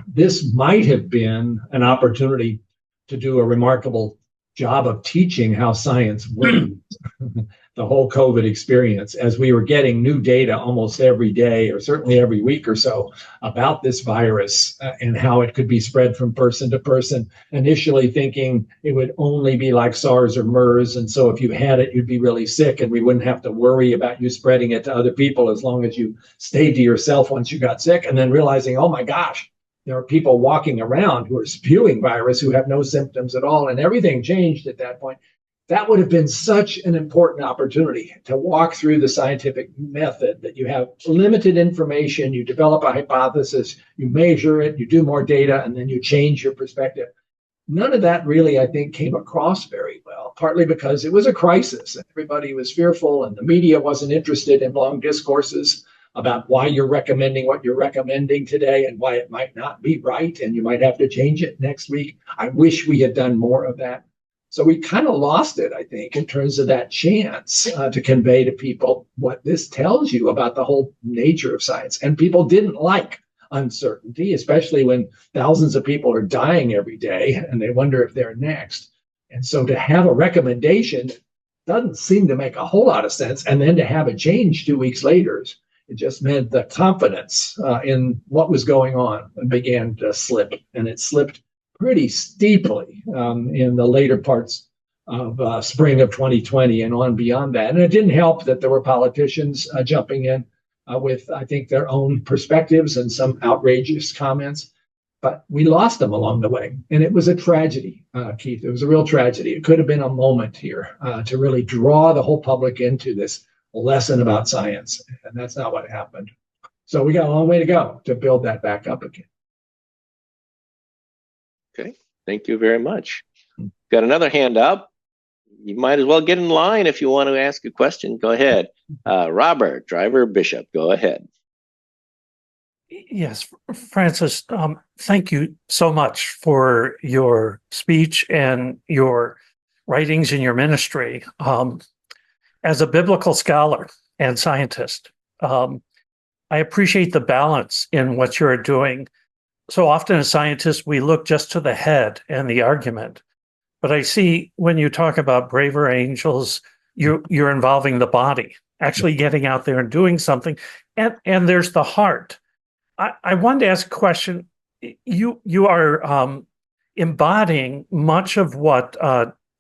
This might have been an opportunity to do a remarkable job of teaching how science works. The whole COVID experience, as we were getting new data almost every day, or certainly every week or so, about this virus and how it could be spread from person to person, initially thinking it would only be like SARS or MERS. And so if you had it, you'd be really sick and we wouldn't have to worry about you spreading it to other people as long as you stayed to yourself once you got sick. And then realizing, oh my gosh, there are people walking around who are spewing virus who have no symptoms at all. And everything changed at that point. That would have been such an important opportunity to walk through the scientific method, that you have limited information, you develop a hypothesis, you measure it, you do more data, and then you change your perspective. None of that really, I think, came across very well, partly because it was a crisis and everybody was fearful and the media wasn't interested in long discourses about why you're recommending what you're recommending today and why it might not be right and you might have to change it next week. I wish we had done more of that. So we kind of lost it, I think, in terms of that chance to convey to people what this tells you about the whole nature of science. And people didn't like uncertainty, especially when thousands of people are dying every day and they wonder if they're next. And so to have a recommendation doesn't seem to make a whole lot of sense. And then to have it change 2 weeks later, it just meant the confidence in what was going on began to slip. And it slipped pretty steeply in the later parts of spring of 2020 and on beyond that. And it didn't help that there were politicians jumping in with, I think, their own perspectives and some outrageous comments. But we lost them along the way. And it was a tragedy, Keith. It was a real tragedy. It could have been a moment here to really draw the whole public into this lesson about science. And that's not what happened. So we got a long way to go to build that back up again. Okay, thank you very much. Got another hand up. You might as well get in line if you want to ask a question. Go ahead. Robert, Driver Bishop, go ahead. Yes, Francis, thank you so much for your speech and your writings and your ministry. As a biblical scholar and scientist, I appreciate the balance in what you're doing. So often as scientists, we look just to the head and the argument. But I see when you talk about braver angels, you're involving the body, actually getting out there and doing something. And there's the heart. I wanted to ask a question. You are embodying much of what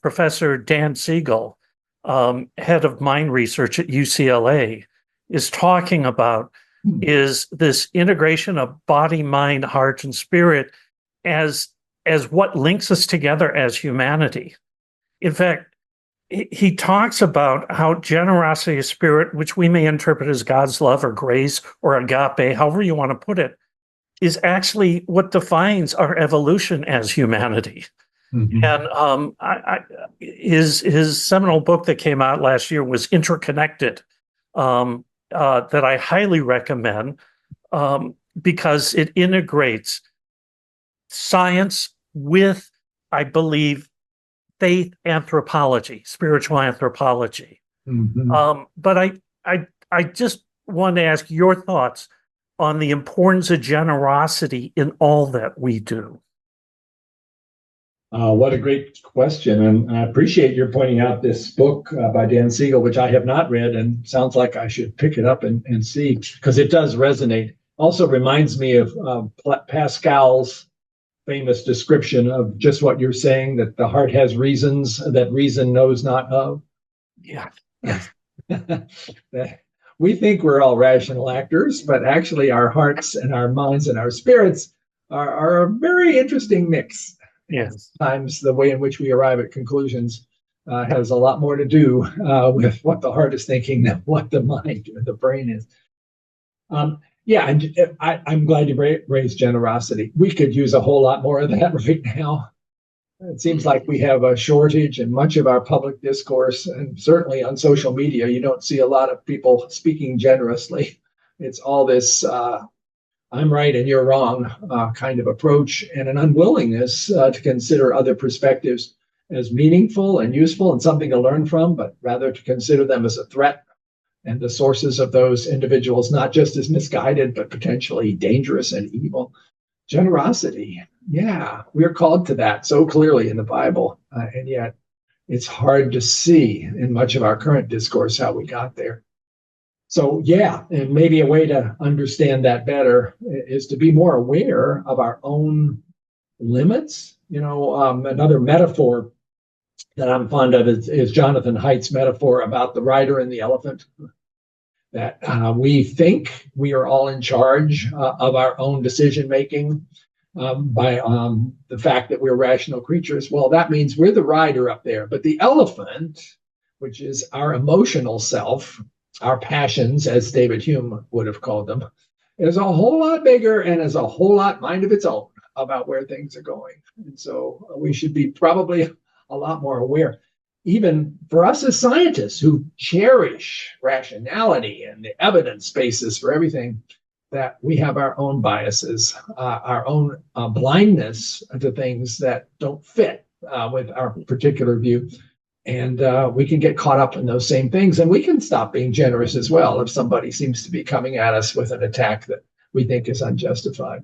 Professor Dan Siegel, head of mind research at UCLA, is talking about, is this integration of body, mind, heart, and spirit as what links us together as humanity. In fact, he talks about how generosity of spirit, which we may interpret as God's love or grace or agape, however you want to put it, is actually what defines our evolution as humanity. Mm-hmm. And his seminal book that came out last year was Interconnected, that I highly recommend because it integrates science with, I believe, faith anthropology, spiritual anthropology. Mm-hmm. But I just want to ask your thoughts on the importance of generosity in all that we do. What a great question. And I appreciate your pointing out this book by Dan Siegel, which I have not read, and sounds like I should pick it up and see, because it does resonate. Also reminds me of Pascal's famous description of just what you're saying, that the heart has reasons that reason knows not of. Yeah. We think we're all rational actors, but actually our hearts and our minds and our spirits are a very interesting mix. Yes. Sometimes the way in which we arrive at conclusions has a lot more to do with what the heart is thinking than what the mind or the brain is. Yeah, and I'm glad you raised generosity. We could use a whole lot more of that right now. It seems like we have a shortage in much of our public discourse, and certainly on social media, you don't see a lot of people speaking generously. It's all this I'm right and you're wrong kind of approach, and an unwillingness to consider other perspectives as meaningful and useful and something to learn from, but rather to consider them as a threat, and the sources of those individuals not just as misguided, but potentially dangerous and evil. Generosity. Yeah, we're called to that so clearly in the Bible, and yet it's hard to see in much of our current discourse how we got there. So yeah, and maybe a way to understand that better is to be more aware of our own limits. Another metaphor that I'm fond of is Jonathan Haidt's metaphor about the rider and the elephant. That we think we are all in charge of our own decision making by the fact that we're rational creatures. Well, that means we're the rider up there. But the elephant, which is our emotional self, our passions, as David Hume would have called them, is a whole lot bigger and has a whole lot mind of its own about where things are going. And so we should be probably a lot more aware. Even for us as scientists who cherish rationality and the evidence basis for everything, that we have our own biases, our own blindness to things that don't fit with our particular view. And we can get caught up in those same things, and we can stop being generous as well if somebody seems to be coming at us with an attack that we think is unjustified.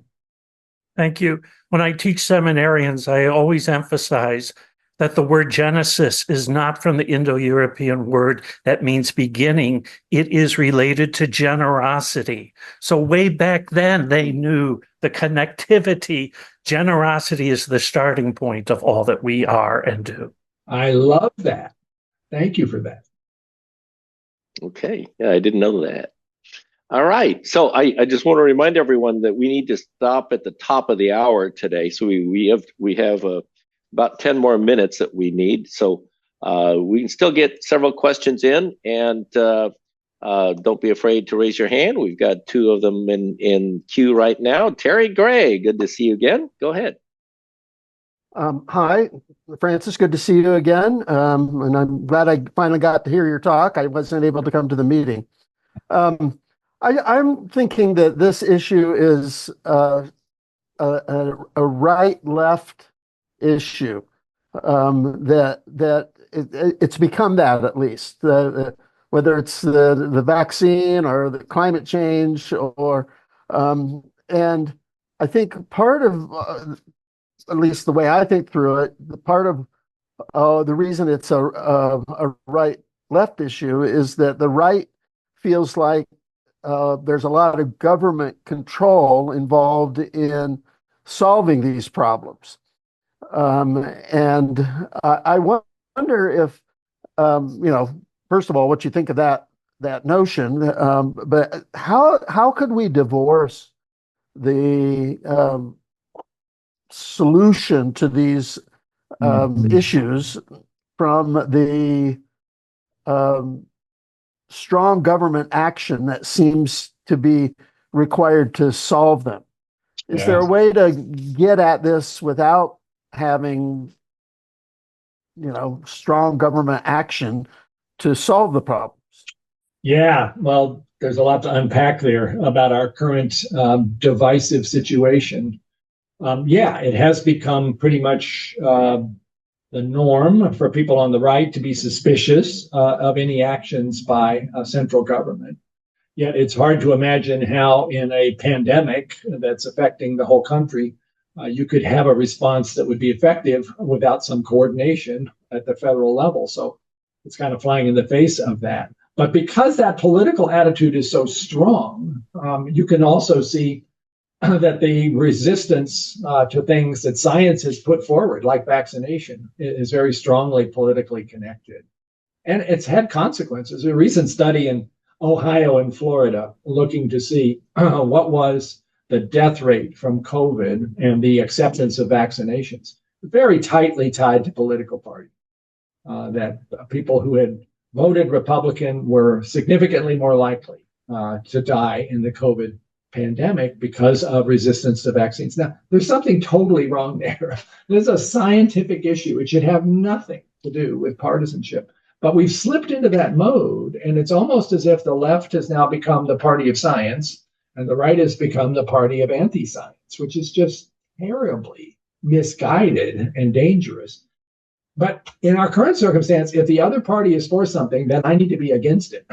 Thank you. When I teach seminarians, I always emphasize that the word Genesis is not from the Indo-European word that means beginning. It is related to generosity. So way back then, they knew the connectivity. Generosity is the starting point of all that we are and do. I love that. Thank you for that. Okay. Yeah, I didn't know that. All right. So I just want to remind everyone that we need to stop at the top of the hour today. So we have about 10 more minutes that we need. So we can still get several questions in, and don't be afraid to raise your hand. We've got two of them in queue right now. Terry Gray, good to see you again. Go ahead. Hi, Francis. Good to see you again. And I'm glad I finally got to hear your talk. I wasn't able to come to the meeting. I'm thinking that this issue is a right-left issue. It's become that, at least. Whether it's the vaccine or the climate change, and I think part of at least the way I think through it, the part of the reason it's a right-left issue is that the right feels like there's a lot of government control involved in solving these problems. And I wonder if, first of all, what you think of that notion, but how could we divorce the solution to these issues from the strong government action that seems to be required to solve them? Is there a way to get at this without having, strong government action to solve the problems? Yeah, well, there's a lot to unpack there about our current divisive situation. It has become pretty much the norm for people on the right to be suspicious of any actions by central government. Yet it's hard to imagine how in a pandemic that's affecting the whole country, you could have a response that would be effective without some coordination at the federal level. So it's kind of flying in the face of that. But because that political attitude is so strong, you can also see that the resistance to things that science has put forward, like vaccination, is very strongly politically connected. And it's had consequences. A recent study in Ohio and Florida looking to see what was the death rate from COVID and the acceptance of vaccinations, very tightly tied to political party. That people who had voted Republican were significantly more likely to die in the COVID pandemic because of resistance to vaccines. Now, there's something totally wrong there. There's a scientific issue. It should have nothing to do with partisanship. But we've slipped into that mode, and it's almost as if the left has now become the party of science, and the right has become the party of anti-science, which is just terribly misguided and dangerous. But in our current circumstance, if the other party is for something, then I need to be against it.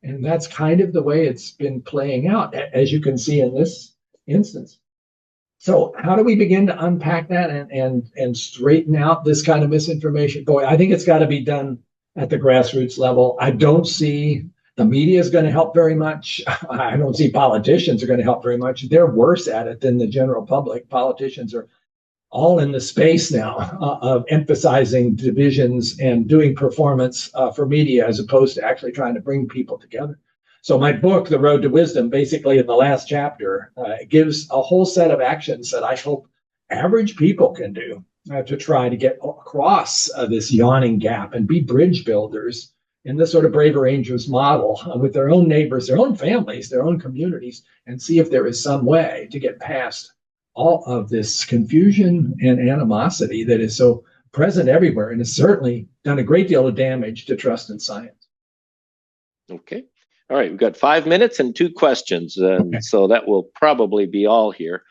And that's kind of the way it's been playing out, as you can see in this instance. So how do we begin to unpack that and straighten out this kind of misinformation? Boy, I think it's got to be done at the grassroots level. I don't see the media is going to help very much. I don't see politicians are going to help very much. They're worse at it than the general public. Politicians are all in the space now of emphasizing divisions and doing performance for media as opposed to actually trying to bring people together. So my book, The Road to Wisdom, basically in the last chapter, gives a whole set of actions that I hope average people can do to try to get across this yawning gap and be bridge builders in this sort of braver angels model with their own neighbors, their own families, their own communities, and see if there is some way to get past all of this confusion and animosity that is so present everywhere and has certainly done a great deal of damage to trust in science. Okay. All right. We've got 5 minutes and 2 questions. Okay. So that will probably be all here.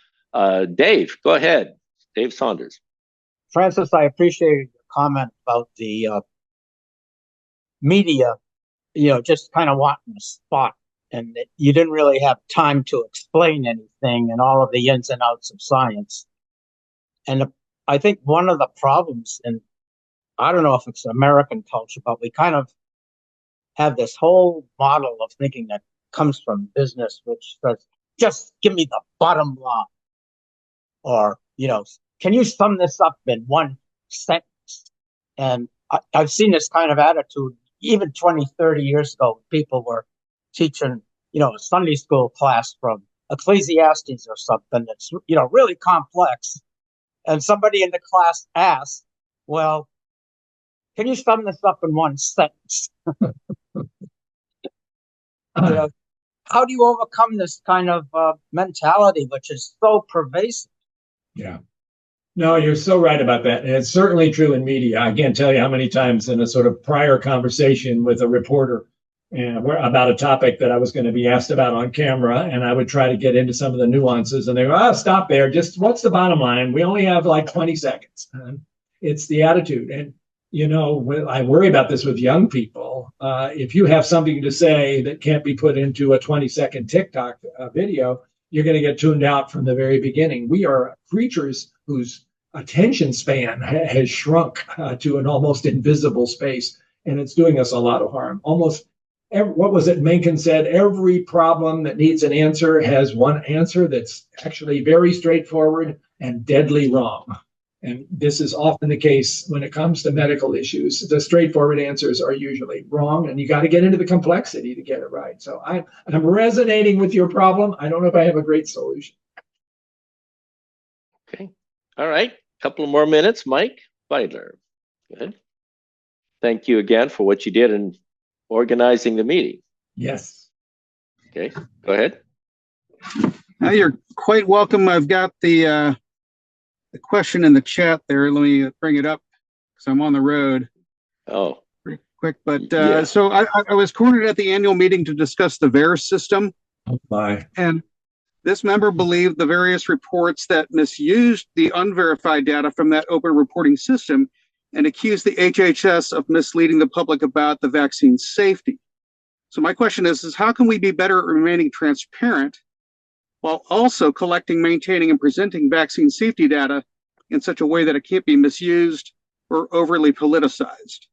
Dave, go ahead. Dave Saunders. Francis, I appreciated your comment about the media, just kind of wanting a spot. And that you didn't really have time to explain anything and all of the ins and outs of science. And I think one of the problems, and I don't know if it's American culture, but we kind of have this whole model of thinking that comes from business, which says, just give me the bottom line. Or, can you sum this up in one sentence? And I've seen this kind of attitude even 20, 30 years ago. People were teaching, a Sunday school class from Ecclesiastes or something that's, really complex. And somebody in the class asked, well, can you sum this up in one sentence? How do you overcome this kind of mentality, which is so pervasive? Yeah. No, you're so right about that. And it's certainly true in media. I can't tell you how many times in a sort of prior conversation with a reporter about a topic that I was going to be asked about on camera, and I would try to get into some of the nuances, and they go, stop there. Just what's the bottom line? We only have like 20 seconds. It's the attitude. And, I worry about this with young people. If you have something to say that can't be put into a 20-second TikTok video, you're going to get tuned out from the very beginning. We are creatures whose attention span has shrunk to an almost invisible space, and it's doing us a lot of harm. What was it Mencken said? Every problem that needs an answer has one answer that's actually very straightforward and deadly wrong. And this is often the case when it comes to medical issues. The straightforward answers are usually wrong, and you got to get into the complexity to get it right. So I'm resonating with your problem. I don't know if I have a great solution. Okay. All right. A couple more minutes. Mike Weidler. Go ahead. Thank you again for what you did in organizing the meeting. Yes. Okay. Go ahead. You're quite welcome. I've got the question in the chat there. Let me bring it up because I'm on the road. Oh. Pretty quick. But so I was cornered at the annual meeting to discuss the VAERS system. Oh, my. And this member believed the various reports that misused the unverified data from that open reporting system and accused the HHS of misleading the public about the vaccine's safety. So my question is how can we be better at remaining transparent while also collecting, maintaining, and presenting vaccine safety data in such a way that it can't be misused or overly politicized.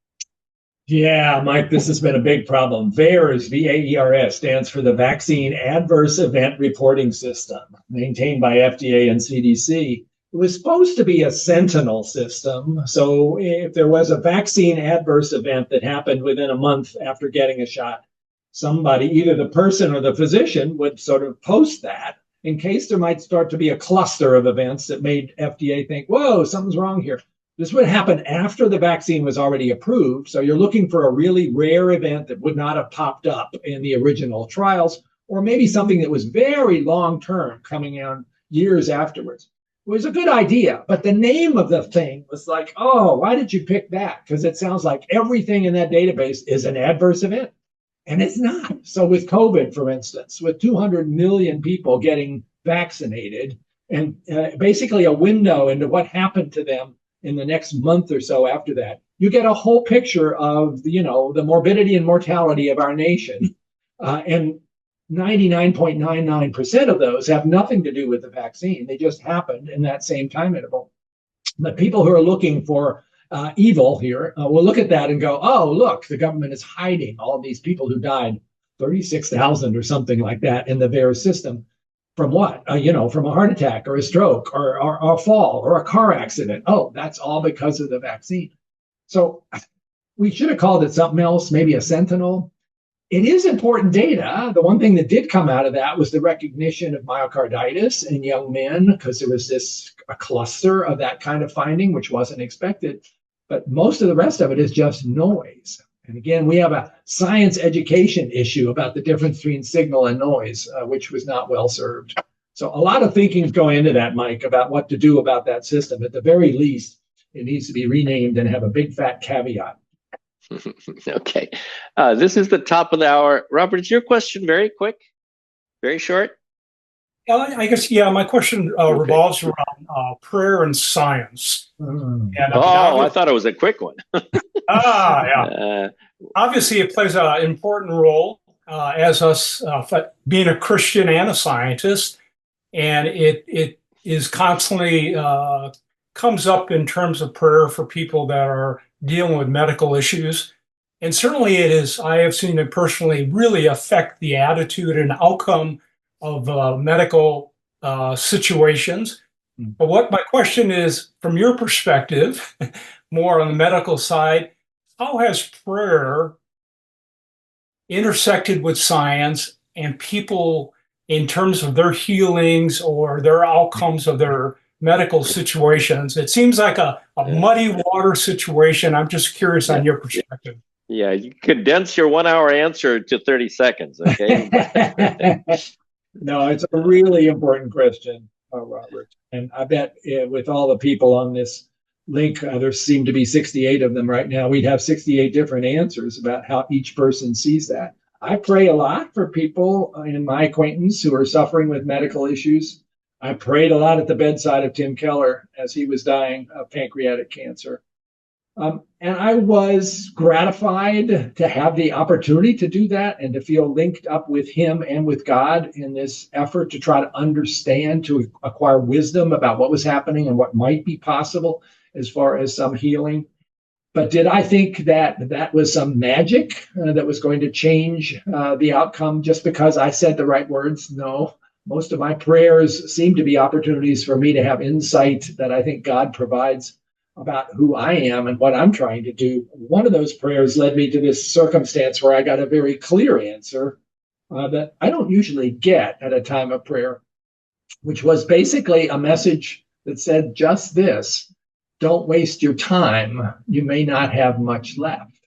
Yeah, Mike, this has been a big problem. VAERS, VAERS, stands for the Vaccine Adverse Event Reporting System, maintained by FDA and CDC. It was supposed to be a sentinel system. So if there was a vaccine adverse event that happened within a month after getting a shot, somebody, either the person or the physician, would sort of post that in case there might start to be a cluster of events that made FDA think, whoa, something's wrong here. This would happen after the vaccine was already approved. So you're looking for a really rare event that would not have popped up in the original trials, or maybe something that was very long-term coming out years afterwards. It was a good idea, but the name of the thing was like, oh, why did you pick that? Because it sounds like everything in that database is an adverse event. And it's not. So with COVID, for instance, with 200 million people getting vaccinated and basically a window into what happened to them in the next month or so after that, you get a whole picture of, the morbidity and mortality of our nation. And 99.99% of those have nothing to do with the vaccine. They just happened in that same time interval. The people who are looking for evil here will look at that and go, oh, look, the government is hiding all these people who died, 36,000 or something like that in the VAERS system. From what? From a heart attack or a stroke or a fall or a car accident. Oh, that's all because of the vaccine. So we should have called it something else, maybe a sentinel. It is important data. The one thing that did come out of that was the recognition of myocarditis in young men, because there was a cluster of that kind of finding, which wasn't expected. But most of the rest of it is just noise. And again, we have a science education issue about the difference between signal and noise, which was not well served. So a lot of thinking is going into that, Mike, about what to do about that system. At the very least, it needs to be renamed and have a big fat caveat. Okay. This is the top of the hour. Robert, is your question very quick? Very short? I guess, yeah, my question revolves around prayer and science. And, I thought it was a quick one. Yeah. Obviously, it plays an important role as us being a Christian and a scientist. And it is constantly comes up in terms of prayer for people that are dealing with medical issues. And certainly I have seen it personally really affect the attitude and outcome of medical situations. But what my question is, from your perspective, more on the medical side, how has prayer intersected with science and people in terms of their healings or their outcomes of their medical situations? It seems like a muddy water situation. I'm just curious on your perspective. Yeah, you condense your 1 hour answer to 30 seconds, okay? No, it's a really important question, Robert. And I bet with all the people on this link, there seem to be 68 of them right now. We'd have 68 different answers about how each person sees that. I pray a lot for people in my acquaintance who are suffering with medical issues. I prayed a lot at the bedside of Tim Keller as he was dying of pancreatic cancer. And I was gratified to have the opportunity to do that and to feel linked up with him and with God in this effort to try to understand, to acquire wisdom about what was happening and what might be possible as far as some healing. But did I think that that was some magic that was going to change the outcome just because I said the right words? No. Most of my prayers seem to be opportunities for me to have insight that I think God provides about who I am and what I'm trying to do. One of those prayers led me to this circumstance where I got a very clear answer that I don't usually get at a time of prayer, which was basically a message that said just this: don't waste your time. You may not have much left.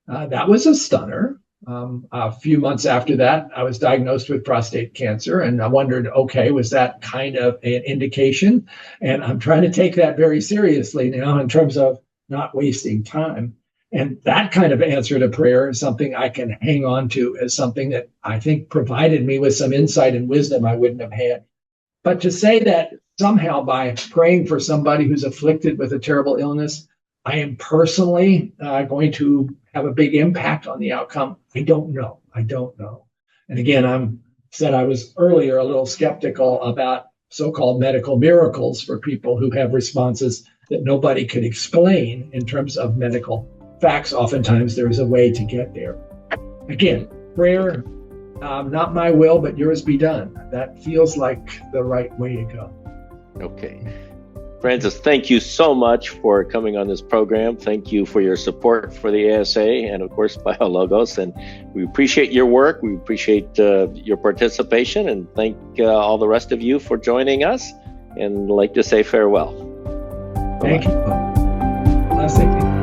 That was a stunner. A few months after that, I was diagnosed with prostate cancer, and I wondered, okay, was that kind of an indication? And I'm trying to take that very seriously now in terms of not wasting time. And that kind of answer to prayer is something I can hang on to as something that I think provided me with some insight and wisdom I wouldn't have had. But to say that somehow by praying for somebody who's afflicted with a terrible illness, I am personally going to have a big impact on the outcome, I don't know. And again, I'm said I was earlier a little skeptical about so-called medical miracles for people who have responses that nobody could explain in terms of medical facts. Oftentimes there is a way to get there. Again, prayer, not my will, but yours be done. That feels like the right way to go. Okay. Francis, thank you so much for coming on this program. Thank you for your support for the ASA and, of course, BioLogos. And we appreciate your work. We appreciate your participation, and thank all the rest of you for joining us. And I'd like to say farewell. Thank you. Blessing.